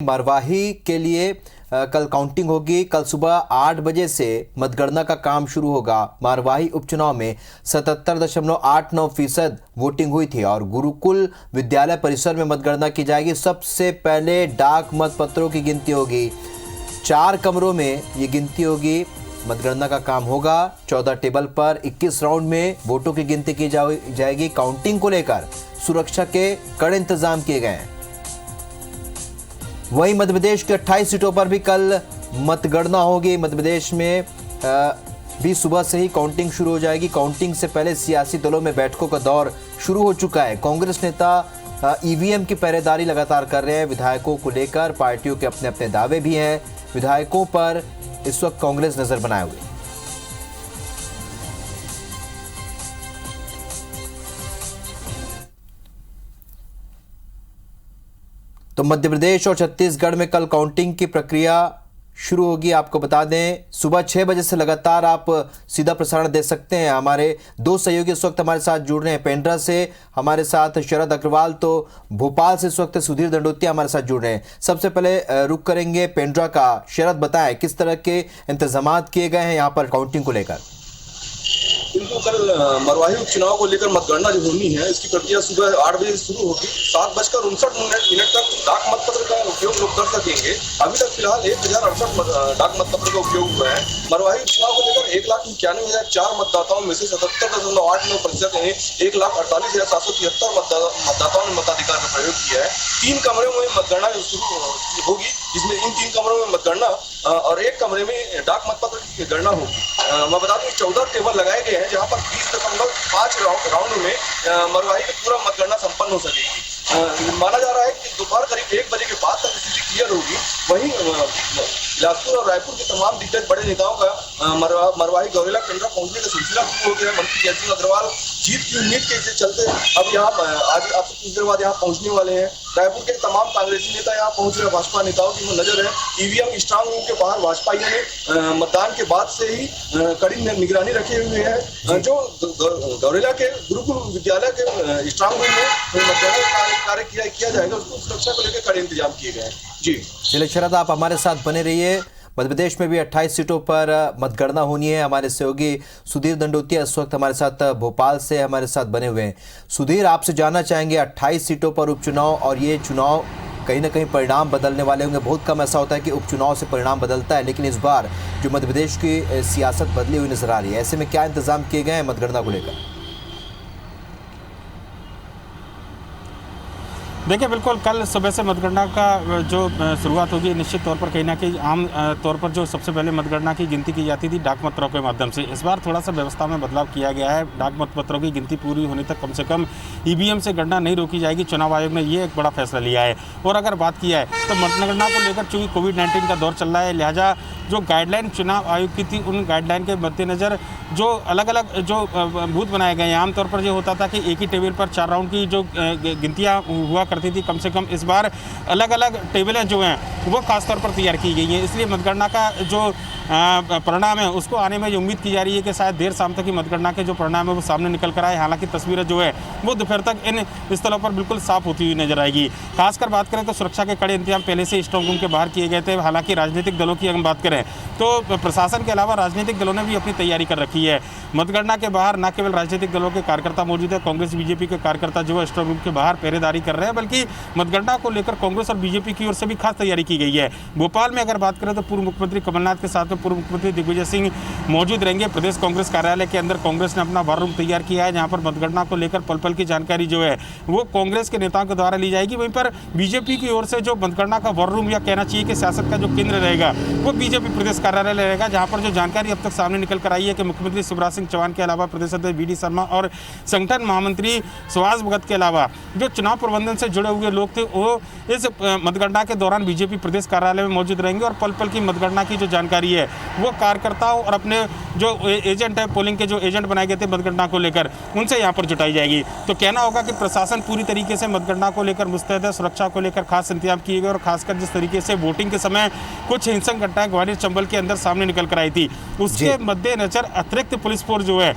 मरवाही के लिए कल काउंटिंग होगी। कल सुबह 8 बजे से मतगणना का काम शुरू होगा। मरवाही उपचुनाव में 77.89% वोटिंग हुई थी और गुरुकुल विद्यालय परिसर में मतगणना की जाएगी। सबसे पहले डाक मतपत्रों की गिनती होगी। 4 कमरों में ये गिनती होगी। मतगणना का काम होगा। 14 टेबल पर 21 राउंड में वोटों की गिनती की जाएगी। काउंटिंग को लेकर सुरक्षा के कड़े इंतजाम किए गए हैं। वहीं मध्य प्रदेश के 28 सीटों पर भी कल मतगणना होगी। मध्य प्रदेश में भी सुबह से ही काउंटिंग शुरू हो जाएगी। काउंटिंग से पहले सियासी दलों में बैठकों का दौर शुरू हो चुका है। कांग्रेस नेता ईवीएम की पहरेदारी लगातार कर रहे हैं। विधायकों को लेकर पार्टियों के अपने अपने दावे भी हैं। विधायकों पर इस वक्त कांग्रेस नजर बनाए हुए। तो मध्य प्रदेश और छत्तीसगढ़ में कल काउंटिंग की प्रक्रिया शुरू होगी। आपको बता दें, सुबह 6 बजे से लगातार आप सीधा प्रसारण दे सकते हैं। हमारे 2 सहयोगी इस वक्त हमारे साथ जुड़ रहे हैं। पेंड्रा से हमारे साथ शरद अग्रवाल, तो भोपाल से इस वक्त सुधीर दंडोतिया हमारे साथ जुड़ रहे हैं। सबसे पहले रुक करेंगे पेंड्रा का। शरद, बताएं किस तरह के इंतजाम किए गए हैं यहाँ पर काउंटिंग को लेकर। किंतु कल मरवाही उपचुनाव को लेकर मतगणना जो होनी है, इसकी प्रक्रिया सुबह 8 बजे से शुरू होगी। 7:59 तक डाक मतपत्र का उपयोग लोग कर सकेंगे। अभी तक फिलहाल 1068 डाक मतपत्र का उपयोग हुआ है। मरवाही उपचुनाव को लेकर 1,91,004 मतदाताओं में से 77.89% यानी 1,48,773 मतदाताओं ने मताधिकार का प्रयोग किया है। 3 कमरों में मतगणना शुरू होगी, जिसमें इन 3 कमरों में मतगणना और 1 कमरे में डाक मतपत्र की गणना होगी। मैं बता दूं 14 टेबल लगाए गए हैं, जहां पर 20.5 राउंड में मरवाही की पूरा मतगणना संपन्न हो सकेगी। माना जा रहा है कि दोपहर करीब 1 बजे के बाद तक स्थिति क्लियर होगी। वहीं बिलासपुर और रायपुर के तमाम दिग्गज बड़े नेताओं का मरवाही गौरेला पेंड्रा पहुंचने का सिलसिला शुरू हो गया है। मंत्री जयसिंह अग्रवाल जीत की उम्मीद के चलते अब यहाँ आज आपसे कुछ देर बाद यहाँ पहुंचने वाले हैं। रायपुर के तमाम कांग्रेसी नेता यहाँ पहुंच रहे हैं। भाजपा नेताओं की नजर है ईवीएम स्ट्रांग रूम के बाहर। भाजपाइयों ने मतदान के बाद से ही कड़ी निगरानी रखे हुए हैं। जो गौरेला के गुरुकुल विद्यालय के स्ट्रांग रूम में मतदान कार्य किया जाएगा, उसको सुरक्षा को लेकर कड़े इंतजाम किए गए हैं। जी चलिए शरद, आप हमारे साथ बने रहिए। मध्य प्रदेश में भी 28 सीटों पर मतगणना होनी है। हमारे सहयोगी सुधीर दंडोतिया इस वक्त हमारे साथ भोपाल से हमारे साथ बने हुए हैं। सुधीर, आपसे जानना चाहेंगे 28 सीटों पर उपचुनाव, और ये चुनाव कहीं ना कहीं परिणाम बदलने वाले होंगे। बहुत कम ऐसा होता है कि उपचुनाव से परिणाम बदलता है, लेकिन इस बार जो मध्य प्रदेश की सियासत बदली हुई नजर आ रही है, ऐसे में क्या इंतजाम किए गए हैं मतगणना को लेकर? देखिए, बिल्कुल कल सुबह से मतगणना का जो शुरुआत होगी, निश्चित तौर पर कहीं ना कहीं आम तौर पर जो सबसे पहले मतगणना की गिनती की जाती थी डाक मतपत्रों के माध्यम से, इस बार थोड़ा सा व्यवस्था में बदलाव किया गया है। डाक मतपत्रों की गिनती पूरी होने तक कम से कम ईवीएम से गणना नहीं रोकी जाएगी। चुनाव आयोग ने ये एक बड़ा फैसला लिया है। और अगर बात की है तो मतगणना को लेकर चूँकि कोविड-19 का दौर चल रहा है, लिहाजा जो गाइडलाइन चुनाव आयोग की थी, उन गाइडलाइन के मद्देनज़र जो अलग अलग जो बूथ बनाए गए हैं, आमतौर पर ये होता था कि एक ही टेबल पर 4 राउंड की जो गिनतियाँ हुआ करती थी, कम से कम इस बार अलग अलग टेबलें जो हैं वो खासतौर पर तैयार की गई हैं। इसलिए मतगणना का जो परिणाम है उसको आने में उम्मीद की जा रही है कि शायद देर शाम तक ही मतगणना के जो परिणाम है वो सामने निकल कर आए। हालांकि तस्वीरें जो है वो दोपहर तक इन स्थलों पर बिल्कुल साफ होती हुई नजर आएगी। खासकर बात करें तो सुरक्षा के कड़े इंतजाम पहले से स्ट्रांग रूम के बाहर किए गए थे। हालांकि राजनीतिक दलों की अगर बात करें तो प्रशासन के अलावा राजनीतिक दलों ने भी अपनी तैयारी कर रखी है। मतगणना के बाहर न केवल राजनीतिक दलों के कार्यकर्ता मौजूद है, कांग्रेस बीजेपी के कार्यकर्ता जो है स्ट्रांग रूम के बाहर पहरेदारी कर रहे हैं, बल्कि मतगणना को लेकर कांग्रेस और बीजेपी की ओर से भी खास तैयारी की गई है। भोपाल में अगर बात करें तो पूर्व मुख्यमंत्री कमलनाथ के साथ में पूर्व मुख्यमंत्री दिग्विजय सिंह मौजूद रहेंगे। प्रदेश कांग्रेस कार्यालय के अंदर कांग्रेस ने अपना वार रूम तैयार किया है, जहां पर मतगणना को लेकर पल पल की जानकारी जो है वो कांग्रेस के नेताओं के द्वारा ली जाएगी। वहीं पर बीजेपी की ओर से जो मतगणना का वार रूम, या कहना चाहिए कि सियासत का जो केंद्र रहेगा, वो बीजेपी प्रदेश कार्यालय रहेगा, जहां पर जो जानकारी अब तक सामने निकल कर आई है कि मुख्यमंत्री शिवराज सिंह चौहान के अलावा प्रदेश अध्यक्ष वी डी शर्मा और संगठन महामंत्री सुभाष भगत के अलावा जो चुनाव प्रबंधन से जुड़े हुए लोग थे, वो इस मतगणना के दौरान बीजेपी प्रदेश कार्यालय में मौजूद रहेंगे। और पल पल की मतगणना की जो जानकारी है वो कार्यकर्ताओं और अपने जो एजेंट है, पोलिंग के जो एजेंट बनाए गए थे मतगणना को लेकर, उनसे यहाँ पर जुटाई जाएगी। तो कहना होगा कि प्रशासन पूरी तरीके से मतगणना को लेकर मुस्तैद है। सुरक्षा को लेकर खास इंतजाम किए गए और खासकर जिस तरीके से वोटिंग के समय कुछ हिंसक घटनाएं ग्वालियर चंबल के अंदर सामने निकल कर आई थी, उसके मद्देनजर अतिरिक्त पुलिस फोर्स जो है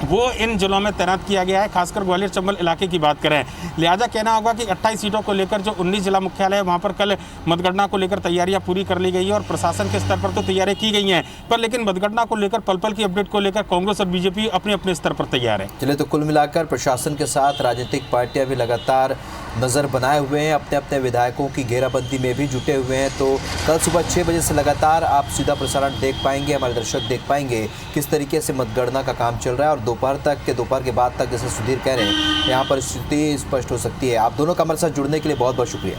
वो इन जिलों में तैनात किया गया है। खासकर ग्वालियर चंबल इलाके की बात करें, लिहाजा कहना होगा कि 28 सीटों को लेकर जो 19 जिला मुख्यालय है वहाँ पर कल मतगणना को लेकर तैयारियां पूरी कर ली गई है और प्रशासन के स्तर पर तो तैयारियां की गई हैं, पर लेकिन मतगणना को लेकर पल पल की अपडेट को लेकर कांग्रेस और बीजेपी अपने अपने स्तर पर तैयार है। चलिए, तो कुल मिलाकर प्रशासन के साथ राजनीतिक पार्टियां भी लगातार नज़र बनाए हुए हैं, अपने अपने विधायकों की घेराबंदी में भी जुटे हुए हैं। तो कल सुबह 6 बजे से लगातार आप सीधा प्रसारण देख पाएंगे, हमारे दर्शक देख पाएंगे किस तरीके से मतगणना का काम चल रहा है और दोपहर के बाद तक, जैसे सुधीर कह रहे हैं, यहाँ पर स्थिति स्पष्ट हो सकती है। आप दोनों का हमारे साथ जुड़ने के लिए बहुत बहुत शुक्रिया।